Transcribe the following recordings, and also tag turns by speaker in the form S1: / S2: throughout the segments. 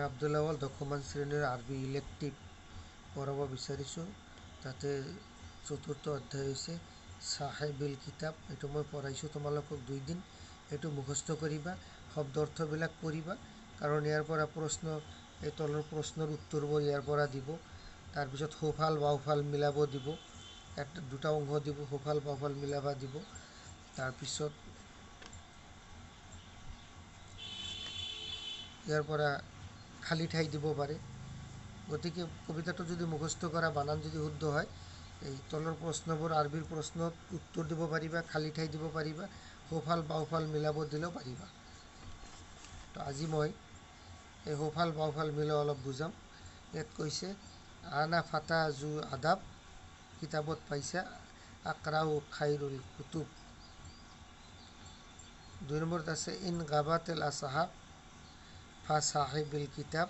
S1: আব্দুল আউয়াল দশমান শ্ৰেণীৰ RB elective পঢ়াব বিচাৰিছোঁ। তাতে চতুৰ্থ অধ্যায় হৈছে চাহেবিল কিতাপ। এইটো মই পঢ়াইছোঁ তোমালোকক 2 দিন। এইটো মুখস্থ কৰিবা, শব্দ অৰ্থবিলাক পঢ়িবা, কাৰণ ইয়াৰ পৰা প্ৰশ্ন, এই তলৰ প্ৰশ্নৰ উত্তৰবোৰ ইয়াৰ পৰা দিব। তাৰপিছত সোঁফাল বাওঁফাল মিলাব দিব, 2টা অংশ দিব, সোঁফাল বাওঁফাল মিলাব দিব। তাৰপিছত ইয়াৰ পৰা খালী ঠাই দিব পাৰে। গতিকে কবিতাটো যদি মুখস্থ কৰা, বানান যদি শুদ্ধ হয়, এই তলৰ প্ৰশ্নবোৰ আৰবিৰ প্ৰশ্নত উত্তৰ দিব পাৰিবা, খালী ঠাই দিব পাৰিবা, সোঁফাল বাওঁফাল মিলাব দিলেও পাৰিবা। তো আজি মই এই সোঁফাল বাওঁফাল মিলাই অলপ বুজাম। ইয়াত কৈছে আনা ফাতা জু আদাব, কিতাপত পাইছা আকৰাউ খাইৰুল কুতুব। 2 নম্বৰত আছে ইন গাবাতেল আছহাব ফা চাহিবিল কিতাব।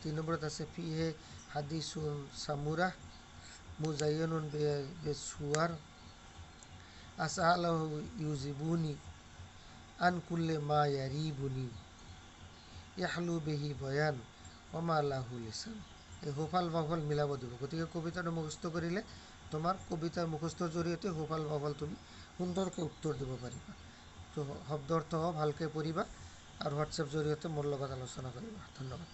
S1: 3 নম্বৰত আছে ফিহে হাদিছুন সামুৰা মুজায়্যনুন বেসুৱাৰ আছআলাহু ইউজিবুনি আন কুল্লে মা ইয়াৰিবুনি ইয়াহলু বিহি বয়ান ওমা লাহু লিসান। এই সোঁফাল বাওঁফাল মিলাব দিব। গতিকে কবিতাটো মুখস্থ কৰিলে তোমাৰ কবিতাৰ মুখস্থৰ জৰিয়তে সোঁফাল বাওঁফাল তুমি সুন্দৰকৈ উত্তৰ দিব পাৰিবা। তো শব্দ অৰ্থ ভালকৈ পঢ়িবা আৰু হোৱাটছএপ জৰিয়তে মোৰ লগত আলোচনা কৰিবা। ধন্যবাদ।